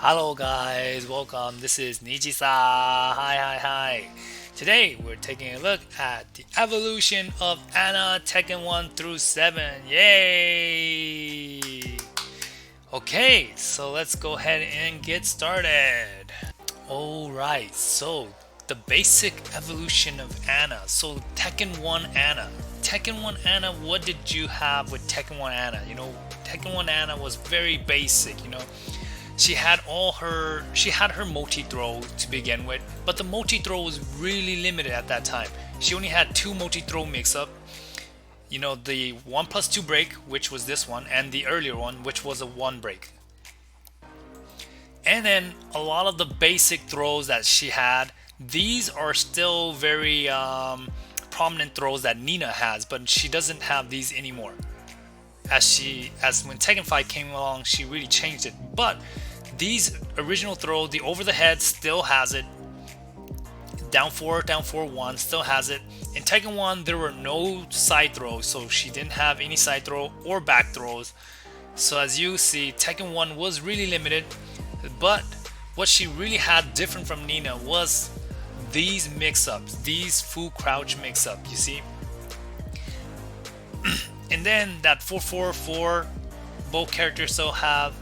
Hello guys, welcome. This is Nijisa. Hi. Today we're taking a look at the evolution of Anna Tekken 1 through 7. Yay! Okay, so let's go ahead and get started. Alright, so the basic evolution of Anna. So Tekken 1 Anna. Tekken 1 Anna, what did you have with Tekken 1 Anna? Tekken 1 Anna was very basic. She had her multi-throw to begin with, but the multi-throw was really limited at that time. She only had two multi-throw mix-up. The 1+2 break, which was this one, and the earlier one, which was a 1 break. And then a lot of the basic throws that she had, these are still very prominent throws that Nina has, but she doesn't have these anymore. As when Tekken 5 came along, she really changed it. But these original throw, the over the head still has it. Down 4, 1 still has it. In Tekken 1, there were no side throws, so she didn't have any side throw or back throws. So as you see, Tekken 1 was really limited. But what she really had different from Nina was these mix-ups, these full crouch mix-up, you see. And then that 4-4-4, both characters still have,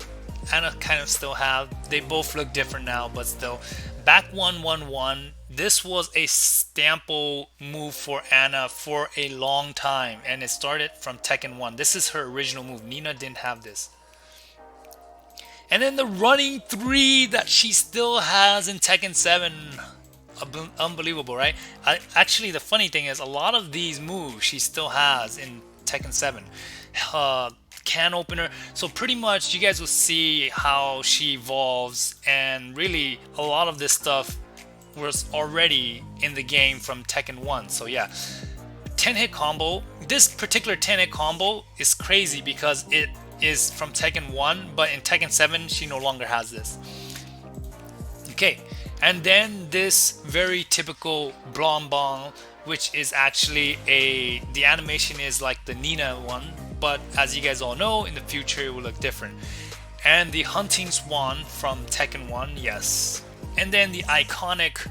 Anna kind of still have. They both look different now, but still. Back 1-1-1, this was a staple move for Anna for a long time, and it started from Tekken 1. This is her original move. Nina didn't have this. And then the running 3 that she still has in Tekken 7. Unbelievable, right? Actually, the funny thing is, a lot of these moves she still has in Tekken 7. Can opener. So pretty much you guys will see how she evolves, and really a lot of this stuff was already in the game from Tekken 1. So yeah, 10 hit combo. This particular 10 hit combo is crazy because it is from Tekken 1, but in Tekken 7 she no longer has this. Okay, and then this very typical Blanc, which is actually the animation is like the Nina one, but as you guys all know, in the future it will look different. And the Hunting Swan from Tekken 1, yes. And then the iconic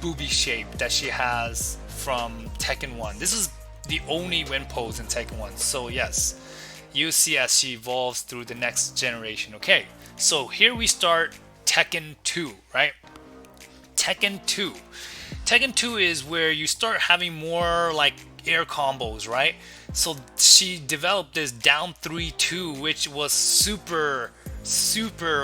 booby shape that she has from Tekken 1. This is the only win pose in Tekken 1, so yes. You see as she evolves through the next generation. Okay, so here we start Tekken 2, right? Tekken 2. Tekken 2 is where you start having more like air combos, right? So she developed this down 3-2, which was super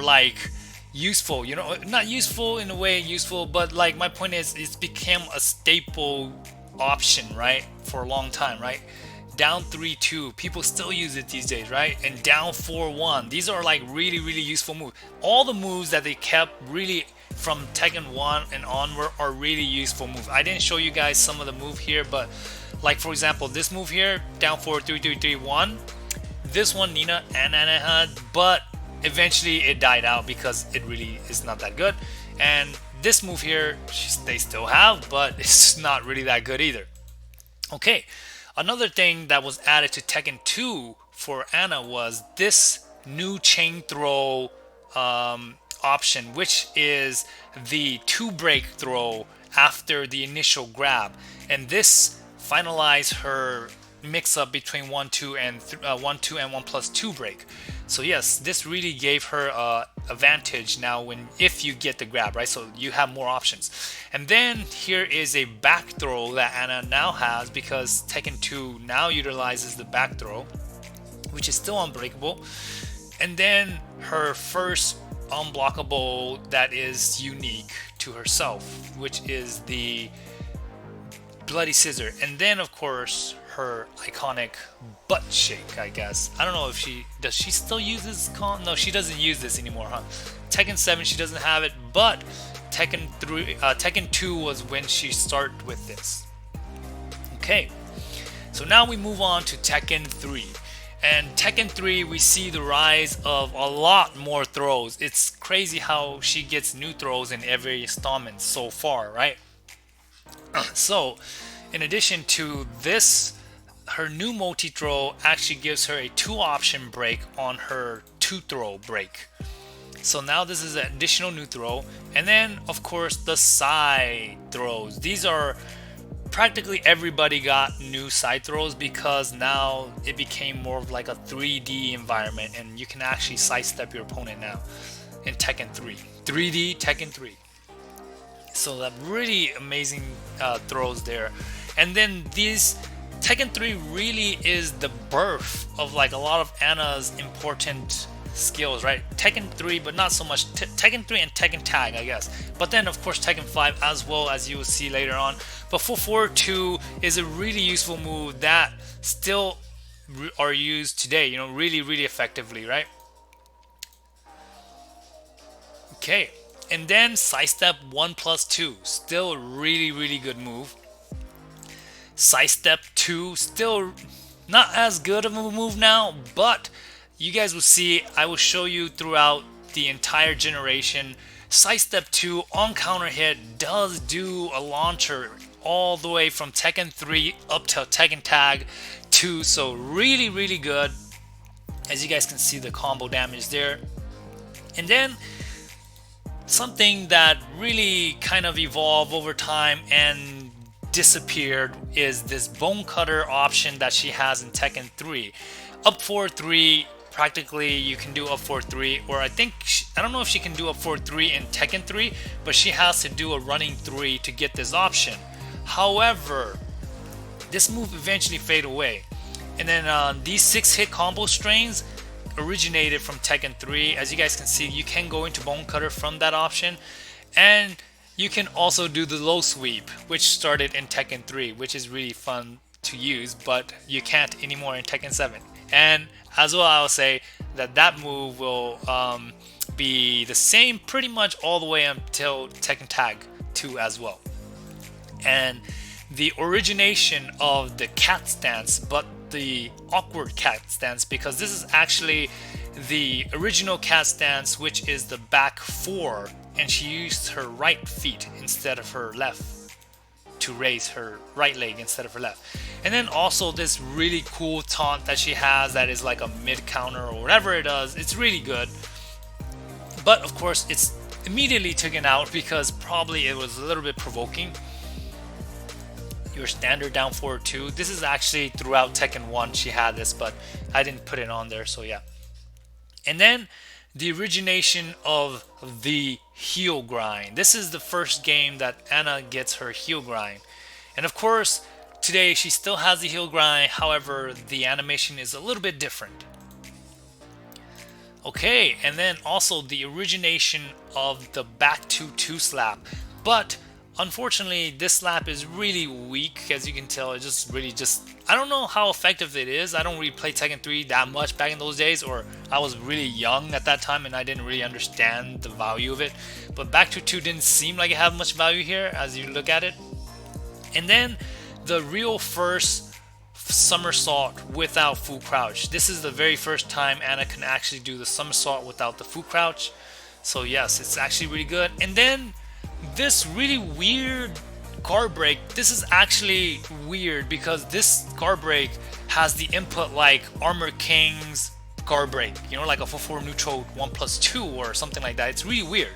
like useful. Not useful in a way useful, but like my point is it became a staple option, right? For a long time, right? Down 3-2, people still use it these days, right? And down 4-1, these are like really useful moves. All the moves that they kept really from Tekken 1 and onward are really useful moves. I didn't show you guys some of the move here, but like for example, this move here, down 4, 3-3-3-1, this one Nina and Anna had, but eventually it died out because it really is not that good. And this move here, they still have, but it's not really that good either. Okay. Another thing that was added to Tekken 2 for Anna was this new chain throw option, which is the 2 break throw after the initial grab. And this finalized her mix up between 1-2 and 1+2 break. So yes, this really gave her a advantage now if you get the grab, right? So you have more options. And then here is a back throw that Anna now has because Tekken 2 now utilizes the back throw, which is still unbreakable. And then her first unblockable that is unique to herself, which is the bloody scissor. And then of course her iconic butt shake, I guess. I don't know if does she still use this no, she doesn't use this anymore, huh? Tekken 7 she doesn't have it, but Tekken 2 was when she started with this. Okay, so now we move on to Tekken 3. And Tekken 3 we see the rise of a lot more throws. It's crazy how she gets new throws in every installment so far, right? So in addition to this, her new multi-throw actually gives her a 2 option break on her 2 throw break. So now this is an additional new throw. And then of course the side throws. These are practically everybody got new side throws because now it became more of like a 3D environment and you can actually sidestep your opponent now in Tekken 3. 3D Tekken 3. So that really amazing throws there. And then these Tekken 3 really is the birth of like a lot of Anna's important skills, right? Tekken 3, but not so much. Tekken 3 and Tekken Tag, I guess. But then, of course, Tekken 5 as well, as you will see later on. But 442 is a really useful move that still are used today, you know, really, really effectively, right? Okay, and then sidestep 1+2, still a really, really good move. Sidestep 2, still not as good of a move now, but you guys will see, I will show you throughout the entire generation. Sidestep 2 on counter hit does do a launcher all the way from Tekken 3 up to Tekken Tag 2, so really, really good. As you guys can see, the combo damage there. And then something that really kind of evolved over time and disappeared is this bone cutter option that she has in Tekken 3. Up 4-3, practically you can do up 4-3, or I don't know if she can do up 4-3 in Tekken 3, but she has to do a running 3 to get this option. However, this move eventually fade away. And then these 6-hit combo strains originated from Tekken 3. As you guys can see, you can go into Bone Cutter from that option, and you can also do the low sweep, which started in Tekken 3, which is really fun to use, but you can't anymore in Tekken 7. And as well, I'll say that that move will be the same pretty much all the way until Tekken Tag 2 as well. And the origination of the cat stance, but the awkward cat stance, because this is actually the original cat stance, which is the back 4, and she used her right feet instead of her left to raise her right leg instead of her left. And then also this really cool taunt that she has that is like a mid counter or whatever it does. It's really good, but of course it's immediately taken out because probably it was a little bit provoking. Your standard down 4-2. This is actually throughout Tekken 1 she had this, but I didn't put it on there, so yeah. And then the origination of the heel grind. This is the first game that Anna gets her heel grind. And of course, today she still has the heel grind, however, the animation is a little bit different. Okay, and then also the origination of the back 2-2 slap. But unfortunately, this slap is really weak, as you can tell. It just really I don't know how effective it is. I don't really play Tekken 3 that much back in those days, or I was really young at that time and I didn't really understand the value of it. But back to 2 didn't seem like it had much value here as you look at it. And then the real first somersault without full crouch. This is the very first time Anna can actually do the somersault without the full crouch. So yes, it's actually really good. And then this really weird guard break. This is actually weird because this guard break has the input like Armor King's guard break, you know, like a 4-4 neutral 1+2 or something like that. It's really weird.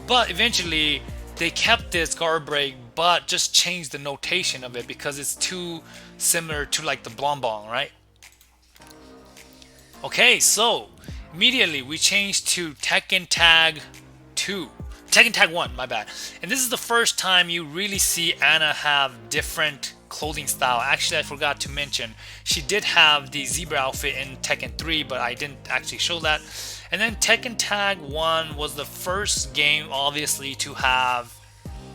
But eventually they kept this guard break, but just changed the notation of it because it's too similar to like the Blonbon, right? Okay, so immediately we changed to Tekken Tag 2. Tekken Tag 1, my bad. And this is the first time you really see Anna have different clothing style. Actually, I forgot to mention, she did have the zebra outfit in Tekken 3, but I didn't actually show that. And then Tekken Tag 1 was the first game, obviously, to have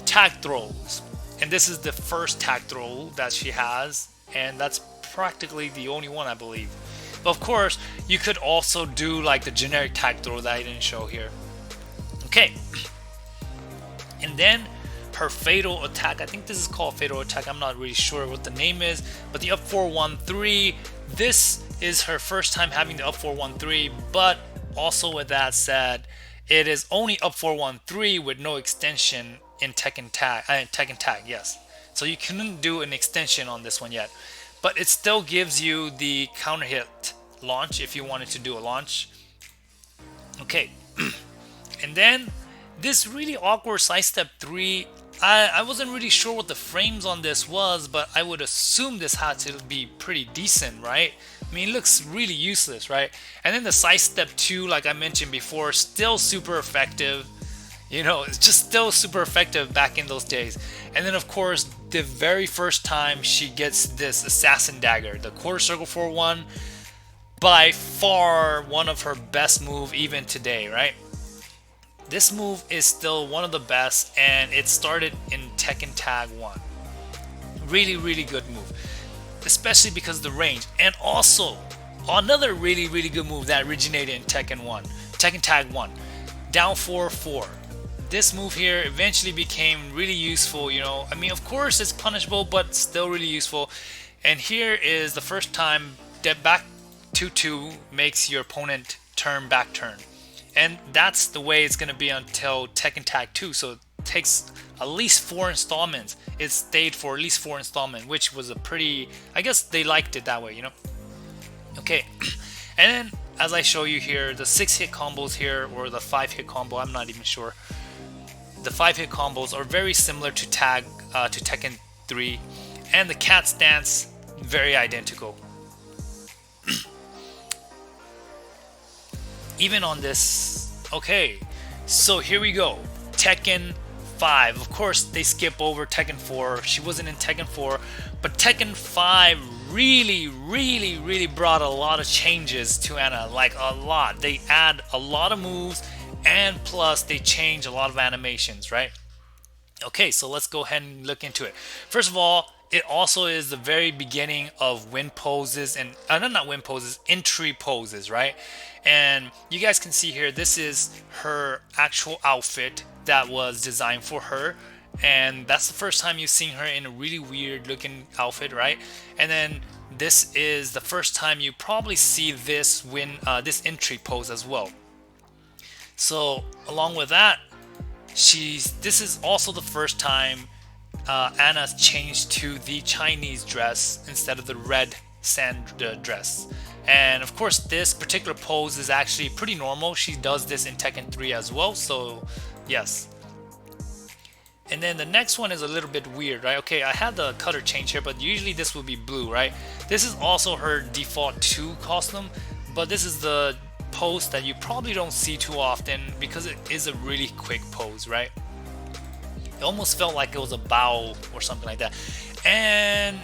tag throws. And this is the first tag throw that she has, and that's practically the only one, I believe. But of course, you could also do like the generic tag throw that I didn't show here. Okay. And then her fatal attack, I think this is called fatal attack, I'm not really sure what the name is, but the up 4-1-3, this is her first time having the up 4-1-3, but also with that said, it is only up 4-1-3 with no extension in Tekken Tag, yes. So you couldn't do an extension on this one yet, but it still gives you the counter hit launch if you wanted to do a launch. Okay. And then this really awkward sidestep 3, I wasn't really sure what the frames on this was, but I would assume this had to be pretty decent, right? I mean, it looks really useless, right? And then the sidestep 2, like I mentioned before, still super effective. You know, it's just still super effective back in those days. And then of course, the very first time she gets this assassin dagger, the quarter circle 4-1, by far one of her best move even today, right? This move is still one of the best, and it started in Tekken Tag 1. Really, really good move, especially because of the range. And also, another really, really good move that originated in Tekken Tag 1, down 4-4. This move here eventually became really useful, you know. I mean, of course it's punishable, but still really useful. And here is the first time that back 2-2 makes your opponent back turn. And that's the way it's going to be until Tekken Tag 2. So it takes at least 4 installments. It stayed for at least 4 installments, which was a pretty, I guess they liked it that way, you know. Okay, and then as I show you here, the 6-hit combos here, or the 5-hit combo, I'm not even sure. The 5-hit combos are very similar to Tekken 3, and the cat stance very identical. Even on this. Okay, so here we go. Tekken 5. Of course, they skip over Tekken 4. She wasn't in Tekken 4, but Tekken 5 really brought a lot of changes to Anna. Like a lot. They add a lot of moves, and plus they change a lot of animations, right? Okay, so let's go ahead and look into it. First of all, it also is the very beginning of win poses and not win poses, entry poses, right? And you guys can see here, this is her actual outfit that was designed for her, and that's the first time you've seen her in a really weird looking outfit, right? And then this is the first time you probably see this this entry pose as well. So along with that, this is also the first time Anna's changed to the Chinese dress instead of the red sand dress. And of course, this particular pose is actually pretty normal. She does this in Tekken 3 as well, so yes. And then the next one is a little bit weird, right? Okay, I had the color change here, but usually this would be blue, right? This is also her default 2 costume, but this is the pose that you probably don't see too often because it is a really quick pose, right? It almost felt like it was a bow or something like that. And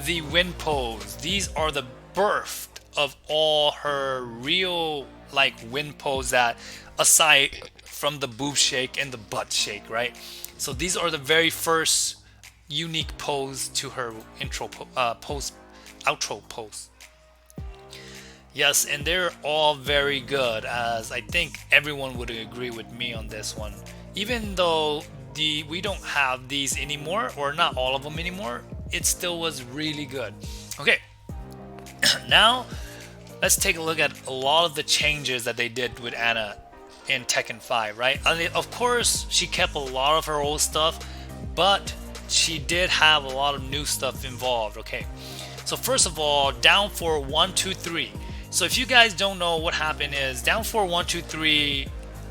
the wind pose, these are the birth of all her real like wind pose, that aside from the boob shake and the butt shake, right? So these are the very first unique pose to her outro pose. Yes, and they're all very good, as I think everyone would agree with me on this one. Even though we don't have these anymore, or not all of them anymore, it still was really good. Okay, now let's take a look at a lot of the changes that they did with Anna in Tekken 5, right? I mean, of course, she kept a lot of her old stuff, but she did have a lot of new stuff involved. Okay, so first of all, down for 1, 2, 3. So if you guys don't know what happened, is down 4 1 2 3,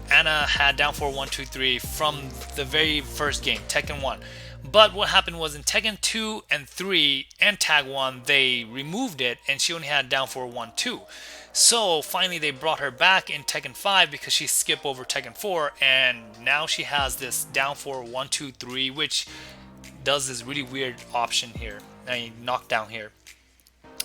Anna had down 4 1 2 3 from the very first game, Tekken 1. But what happened was in Tekken 2 and 3 and Tag 1, they removed it and she only had down 4 1 2. So finally they brought her back in Tekken 5 because she skipped over Tekken 4, and now she has this down 4 1 2 3, which does this really weird option here, I mean knockdown here.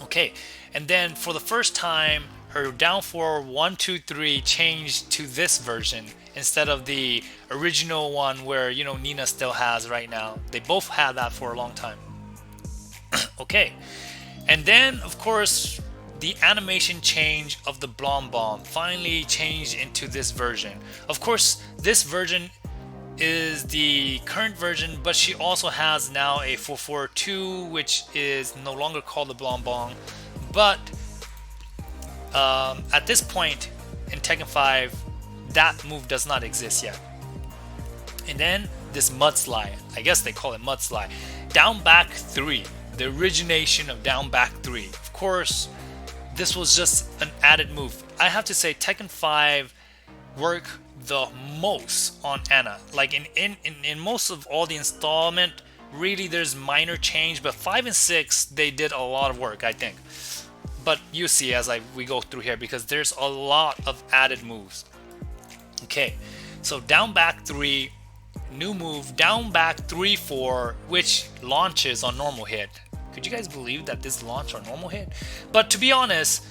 Okay, and then for the first time, her down 4 1 2 3 changed to this version instead of the original one where, you know, Nina still has right now. They both had that for a long time. Okay, and then of course the animation change of the Blom Bomb finally changed into this version. Of course, this version is the current version, but she also has now a 442, which is no longer called the Blom Bomb. But at this point in Tekken 5, that move does not exist yet. And then this Mudslide, I guess they call it Mudslide. Down back 3, the origination of down back 3. Of course, this was just an added move. I have to say Tekken 5 worked the most on Anna. Like in most of all the installment, really there's minor change, but 5 and 6 they did a lot of work, I think. But you see as we go through here, because there's a lot of added moves. Okay, so down back 3, new move, down back 3-4, which launches on normal hit. Could you guys believe that this launched on normal hit? But to be honest,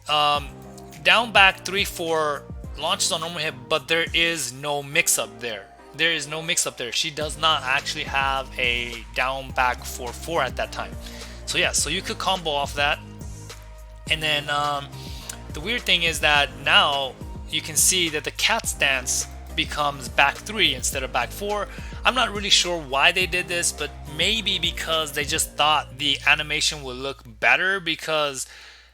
down back 3-4 launches on normal hit, but there is no mix-up there. There is no mix-up there. She does not actually have a down back 4-4 at that time. So yeah, so you could combo off that. And then the weird thing is that now you can see that the cat stance becomes back 3 instead of back 4. I'm not really sure why they did this, but maybe because they just thought the animation would look better, because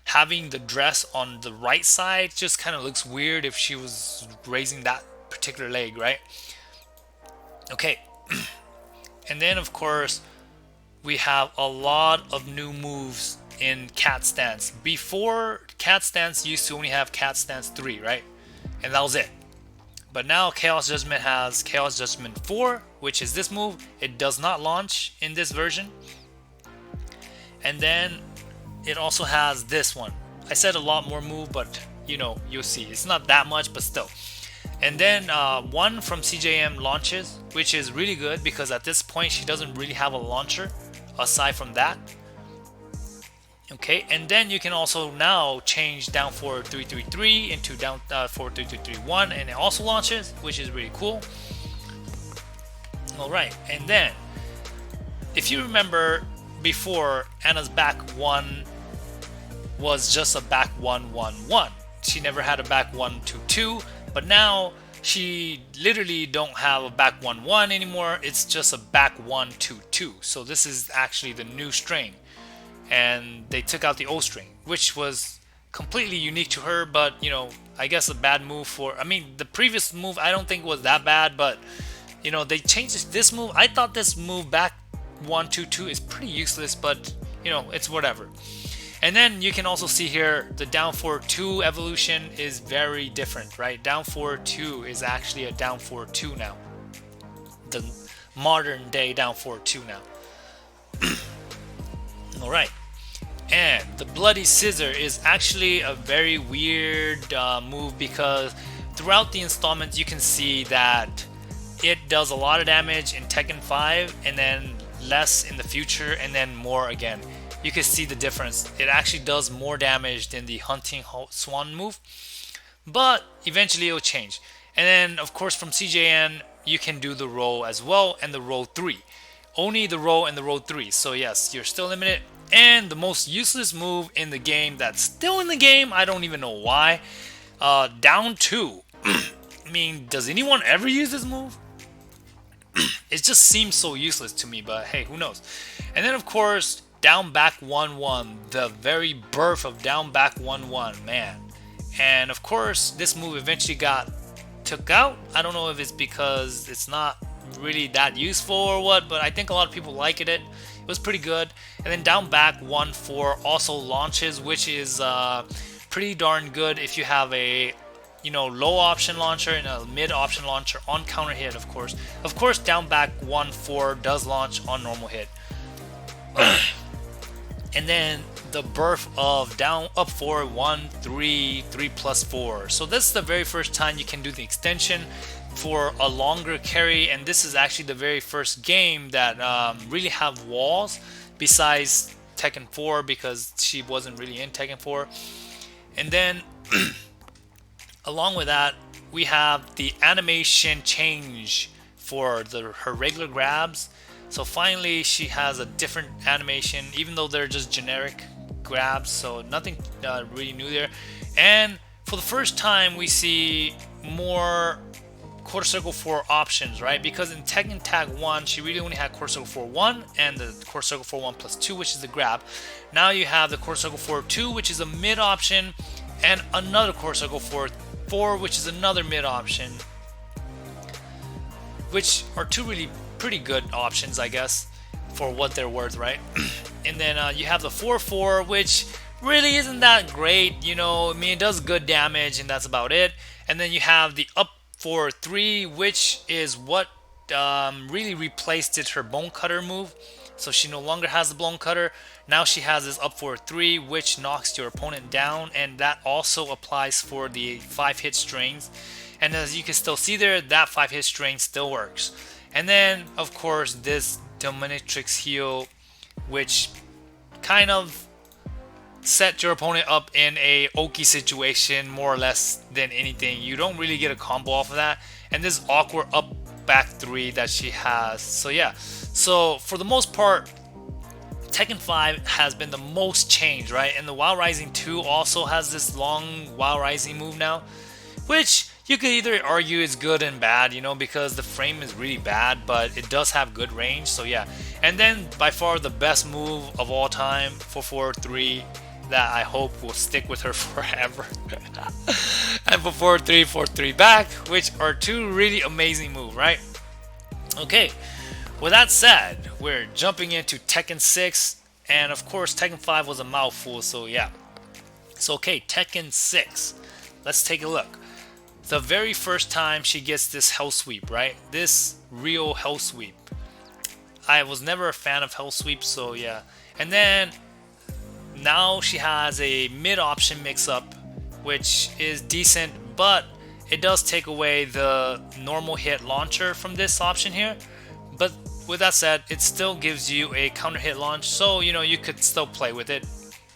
having the dress on the right side just kind of looks weird if she was raising that particular leg, right? Okay. And then of course we have a lot of new moves in cat stance. Before, cat stance used to only have cat stance 3, right? And that was it. But now Chaos Judgment has Chaos Judgment 4, which is this move. It does not launch in this version. And then it also has this one. I said a lot more move, but you know, you'll see. It's not that much, but still. And then one from CJM launches, which is really good because at this point she doesn't really have a launcher aside from that. Okay, and then you can also now change down 4-3-3-3 into down 4-3-3-3-1, and it also launches, which is really cool. Alright, and then if you remember before, Anna's back 1 was just a back 1-1-1. She never had a back 1-2-2, but now she literally don't have a back 1-1 anymore. It's just a back 1-2-2. So this is actually the new string. And they took out the O string, which was completely unique to her, but you know, I guess a bad move for, I mean, the previous move I don't think was that bad, but you know, they changed this move. I thought this move back 1-2-2 is pretty useless, but you know, it's whatever. And then you can also see here the down 4-2 evolution is very different, right? Down 4-2 is actually a down 4-2 now. The modern day down 4-2 now. Alright. And the Bloody Scissor is actually a very weird move, because throughout the installments you can see that it does a lot of damage in Tekken 5 and then less in the future and then more again. You can see the difference. It actually does more damage than the Hunting Swan move, but eventually it will change. And then of course from CJN you can do the roll as well, and the roll 3. Only the roll and the roll 3. So yes, you're still limited. And the most useless move in the game that's still in the game, I don't even know why, down 2. I mean, does anyone ever use this move? It just seems so useless to me, but hey, who knows. And then of course down back 1-1, the very birth of down back 1-1, man. And of course this move eventually got took out. I don't know if it's because it's not really that useful or what, but I think a lot of people liked it. It was pretty good. And then down back 1-4 also launches, which is pretty darn good if you have a, you know, low option launcher and a mid option launcher on counter hit. Of course down back 1-4 does launch on normal hit. And then the birth of down up 4 1-3 3+4. So this is the very first time you can do the extension for a longer carry, and this is actually the very first game that really have walls besides Tekken 4, because she wasn't really in Tekken 4. And then along with that we have the animation change for her regular grabs. So finally she has a different animation, even though they're just generic grabs, so nothing really new there. And for the first time we see more quarter circle 4 options, right? Because in Tekken Tag 1 she really only had quarter circle 4 1 and the quarter circle 4 1+2, which is the grab. Now you have the quarter circle 4 2, which is a mid option, and another quarter circle 4 4, which is another mid option, which are two really pretty good options, I guess, for what they're worth, right? And then you have the 4-4, which really isn't that great, you know. I mean, it does good damage and that's about it. And then you have the up 4-3, which is what really replaced it her bone cutter move. So she no longer has the bone cutter. Now she has this up 4-3, which knocks your opponent down, and that also applies for the 5-hit strings. And as you can still see there, that 5-hit string still works. And then, of course, this Dominatrix heal, which kind of set your opponent up in a okie situation more or less than anything. You don't really get a combo off of that. And this awkward up back 3 that she has. So yeah, so for the most part, Tekken 5 has been the most changed, right? And the WoW Rising 2 also has this long WoW Rising move now, which you could either argue is good and bad, you know, because the frame is really bad, but it does have good range. So yeah, and then by far the best move of all time, 4-4-3, that I hope will stick with her forever. And 4-4-3, 4-3 back, which are two really amazing moves, right? Okay, with that said, we're jumping into Tekken 6, and of course Tekken 5 was a mouthful, so yeah. So okay, Tekken 6, let's take a look. The very first time she gets this hell sweep, right? This real hell sweep. I was never a fan of hell sweep, so yeah. And then now she has a mid option mix up, which is decent, but it does take away the normal hit launcher from this option here. But with that said, it still gives you a counter hit launch, so you know, you could still play with it.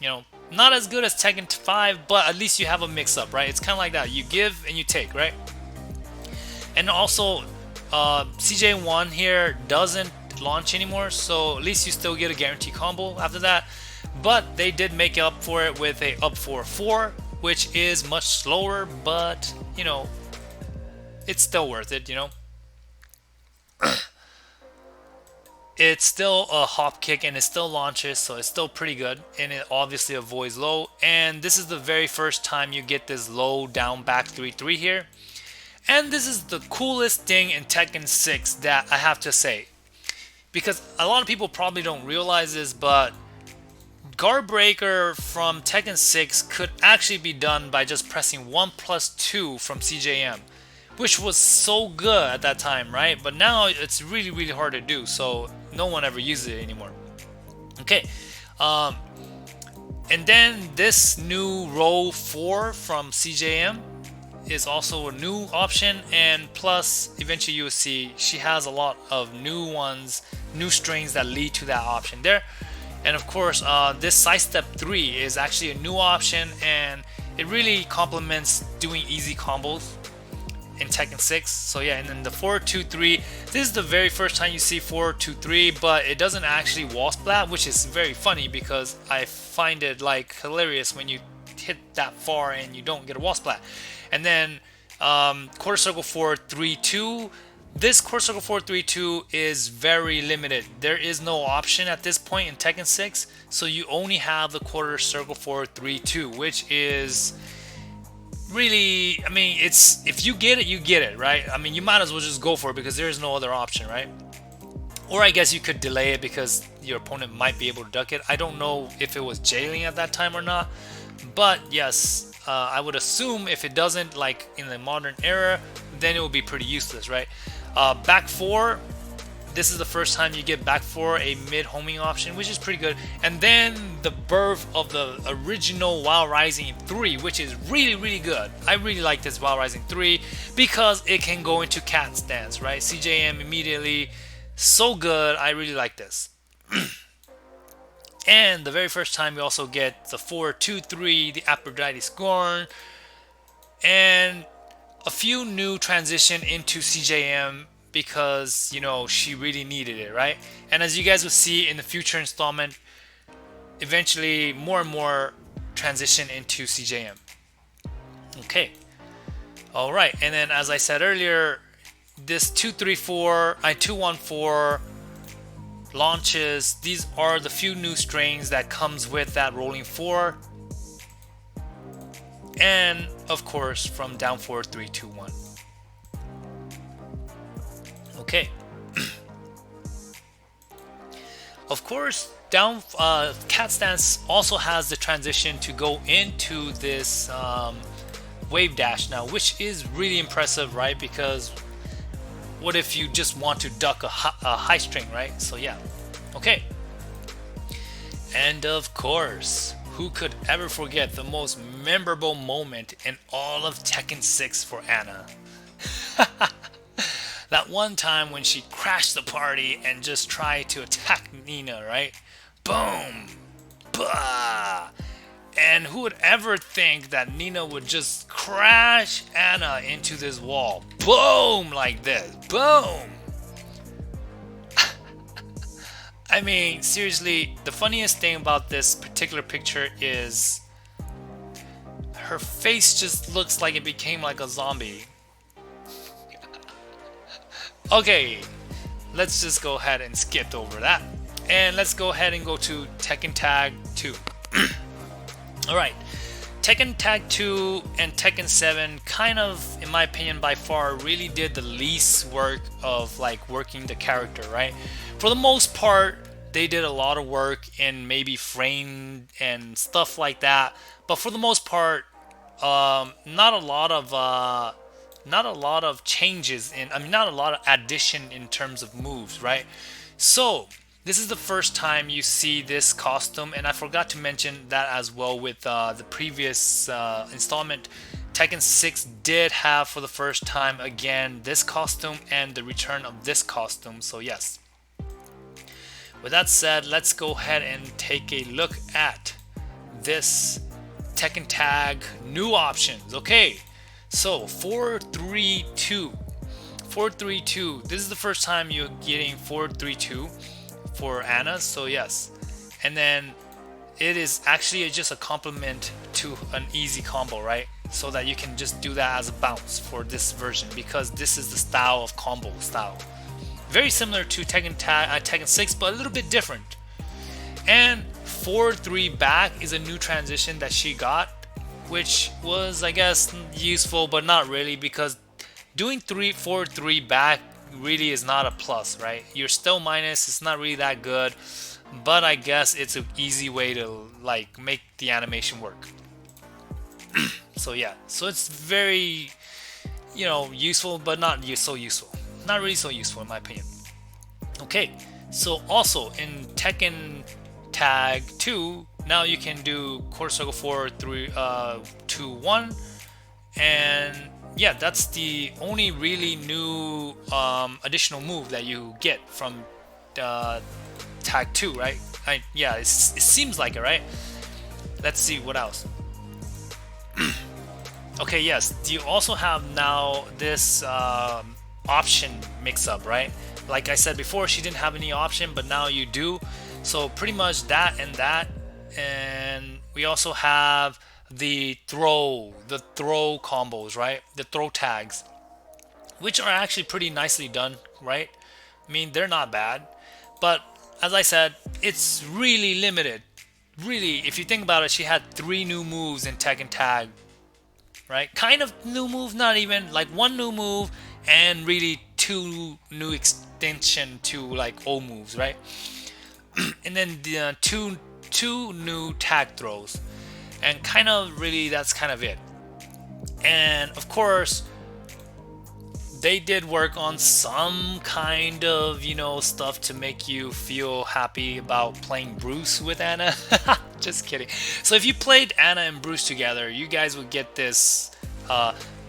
You know, not as good as Tekken 5, but at least you have a mix up, right? It's kind of like that. You give and you take, right? And also, CJ1 here doesn't launch anymore, so at least you still get a guaranteed combo after that. But they did make up for it with a up 4-4, which is much slower, but you know, it's still worth it, you know. It's still a hop kick and it still launches, so it's still pretty good, and it obviously avoids low. And this is the very first time you get this low down back 3-3 here. And this is the coolest thing in Tekken 6 that I have to say, because a lot of people probably don't realize this, but guard breaker from Tekken 6 could actually be done by just pressing 1+2 from CJM, which was so good at that time, right? But now it's really, really hard to do, so no one ever uses it anymore. Okay, and then this new row 4 from CJM is also a new option, and plus eventually you will see she has a lot of new ones, new strings that lead to that option there. And of course, this sidestep 3 is actually a new option, and it really complements doing easy combos in Tekken 6. So yeah, and then the 4-2-3, this is the very first time you see 4-2-3, but it doesn't actually wall splat, which is very funny because I find it like hilarious when you hit that far and you don't get a wall splat. And then quarter circle 4-3-2. This quarter circle 4-3-2 is very limited. There is no option at this point in Tekken 6, so you only have the quarter circle 4-3-2, which is really, I mean, it's, if you get it, you get it, right? I mean, you might as well just go for it because there is no other option, right? Or I guess you could delay it because your opponent might be able to duck it. I don't know if it was jailing at that time or not, but yes, I would assume if it doesn't, like in the modern era, then it will be pretty useless, right? Back 4, this is the first time you get back 4, a mid homing option, which is pretty good. And then the birth of the original WoW Rising 3, which is really, really good. I really like this WoW Rising 3 because it can go into cat stance, right? CJM immediately, so good. I really like this. And the very first time we also get the 4-2-3, the Aphrodite Scorn, and a few new transition into CJM because, you know, she really needed it, right? And as you guys will see in the future installment, eventually more and more transition into CJM. Okay, all right, and then as I said earlier, this 2-3-4, 2-1-4 launches, these are the few new strings that comes with that rolling 4, and of course from down 4, 3, 2, 1. Okay. Of course, down cat stance also has the transition to go into this wave dash now, which is really impressive, right? Because what if you just want to duck a high string, right? So yeah, okay. And of course, who could ever forget the most memorable moment in all of Tekken 6 for Anna? That one time when she crashed the party and just tried to attack Nina, right? Boom! Bah! And who would ever think that Nina would just crash Anna into this wall? Boom! Like this. Boom! I mean, seriously, the funniest thing about this particular picture is her face just looks like it became like a zombie. Okay, let's just go ahead and skip over that. And let's go ahead and go to Tekken Tag 2. Alright, Tekken Tag 2 and Tekken 7 kind of, in my opinion, by far really did the least work of like working the character, right? For the most part, they did a lot of work in maybe frame and stuff like that, but for the most part, not a lot of changes in, I mean, not a lot of addition in terms of moves, right? So this is the first time you see this costume, and I forgot to mention that as well with the previous installment. Tekken 6 did have for the first time again this costume and the return of this costume, so yes. With that said, let's go ahead and take a look at this Tekken Tag new options. Okay, so 432. 432. This is the first time you're getting 432 for Anna, so yes. And then it is actually just a complement to an easy combo, right? So that you can just do that as a bounce for this version, because this is the style of combo style. Very similar to Tekken 6, but a little bit different. And 4-3 back is a new transition that she got, which was, I guess, useful, but not really, because doing 4-3 back really is not a plus, right? You're still minus, it's not really that good, but I guess it's an easy way to like make the animation work. So yeah, so it's very, you know, useful, but not so useful. Not really so useful in my opinion. Okay, so also in Tekken Tag 2, now you can do quarter circle 4, 3, 2, 1, and yeah, that's the only really new additional move that you get from Tag 2, right? Yeah, it seems like it, right? Let's see what else. Okay, yes, you also have now this option mix-up, right? Like I said before, she didn't have any option, but now you do. So pretty much that and that. And we also have the throw combos, right? The throw tags, which are actually pretty nicely done, right? I mean, they're not bad, but as I said, it's really limited. Really, if you think about it, she had 3 new moves in Tekken Tag, right? Kind of new moves, not even, like 1 new move and really 2 new extension to like old moves, right? And then the two new tag throws, and kind of really that's kind of it. And of course, they did work on some kind of, you know, stuff to make you feel happy about playing Bruce with Anna. Just kidding. So if you played Anna and Bruce together, you guys would get this.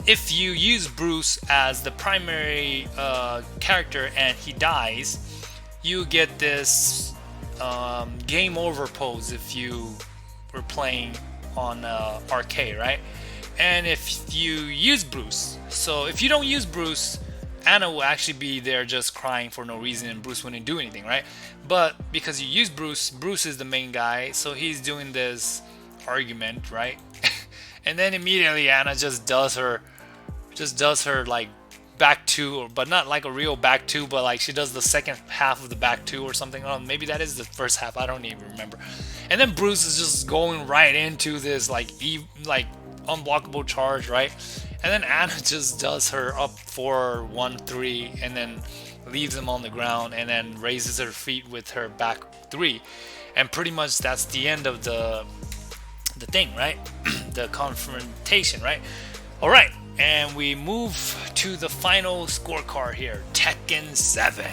If you use Bruce as the primary character and he dies, you get this game over pose if you were playing on arcade, right? And if you use Bruce, so if you don't use Bruce, Anna will actually be there just crying for no reason and Bruce wouldn't do anything, right? But because you use Bruce, Bruce is the main guy, so he's doing this argument, right? And then immediately Anna just does her like back two, but not like a real back two, but like she does the second half of the back two or something. Oh, maybe that is the first half, I don't even remember. And then Bruce is just going right into this like unblockable charge, right? And then Anna just does her up 4-1-3 and then leaves him on the ground and then raises her feet with her back 3, and pretty much that's the end of the thing, right? The confrontation, right? Alright, and we move to the final scorecard here, Tekken 7.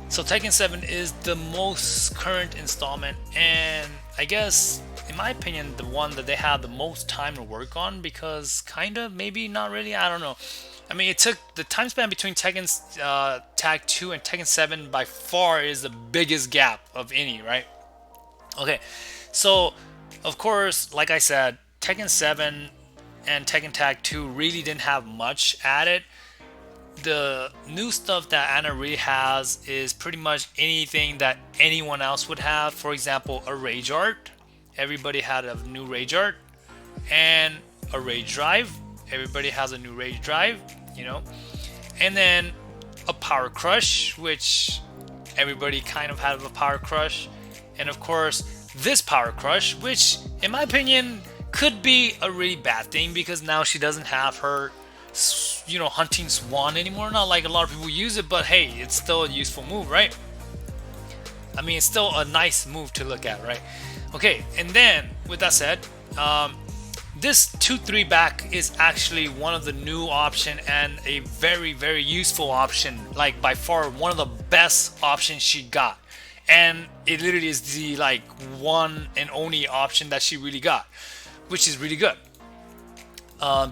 So Tekken 7 is the most current installment, and I guess, in my opinion, the one that they have the most time to work on, because kind of, maybe not really, I don't know. I mean, it took the time span between Tekken's Tag 2 and Tekken 7 by far is the biggest gap of any, right? Okay, so of course, like I said, Tekken 7 and Tekken Tag 2 really didn't have much added. The new stuff that Anna really has is pretty much anything that anyone else would have. For example, a rage art. Everybody had a new rage art. And a rage drive. Everybody has a new rage drive, you know. And then a power crush, which everybody kind of had a power crush. And of course, this power crush, which in my opinion could be a really bad thing because now she doesn't have her, you know, hunting swan anymore. Not like a lot of people use it, but hey, it's still a useful move, right? I mean, it's still a nice move to look at, right? Okay, and then with that said, this 2-3 back is actually one of the new option and a very useful option, like by far one of the best options she got. And it literally is the like one and only option that she really got, which is really good.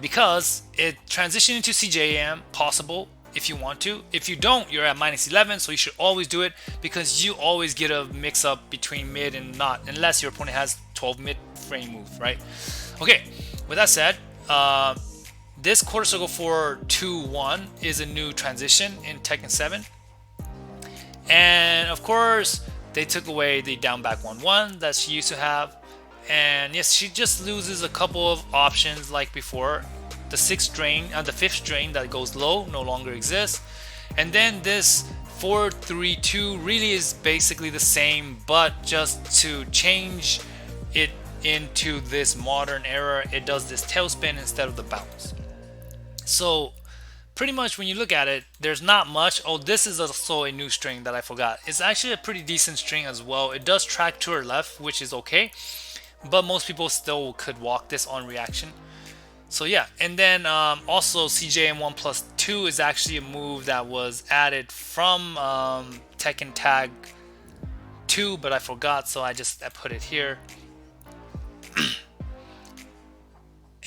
Because it transitioned into CJM possible if you want to. If you don't, you're at -11, so you should always do it because you always get a mix up between mid and not, unless your opponent has 12 mid frame move, right? Okay, with that said, this quarter circle for 2-1 is a new transition in Tekken 7. And of course, they took away the down back 1-1 that she used to have. And yes, she just loses a couple of options like before. The the fifth string that goes low no longer exists. And then this 4-3-2 really is basically the same, but just to change it into this modern era, it does this tailspin instead of the bounce. So pretty much when you look at it, there's not much. Oh, this is also a new string that I forgot. It's actually a pretty decent string as well. It does track to her left, which is okay, but most people still could walk this on reaction. So yeah, and then also CJM1+2 is actually a move that was added from Tekken Tag 2, but I forgot, so I put it here.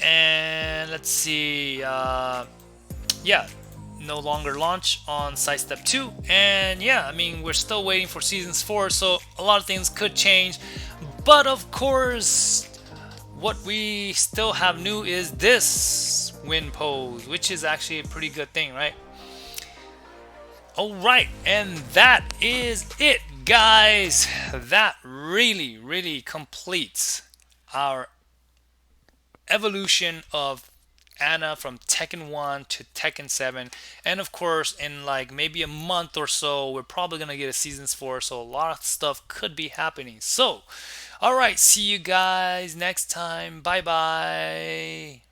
And let's see, yeah, no longer launch on Sidestep 2. And yeah, I mean, we're still waiting for Seasons 4, so a lot of things could change. But of course, what we still have new is this win pose, which is actually a pretty good thing, right? Alright, and that is it, guys. That really completes our evolution of Anna from Tekken 1 to Tekken 7. And of course, in like maybe a month or so, we're probably gonna get a Seasons 4, so a lot of stuff could be happening. So alright, see you guys next time. Bye bye.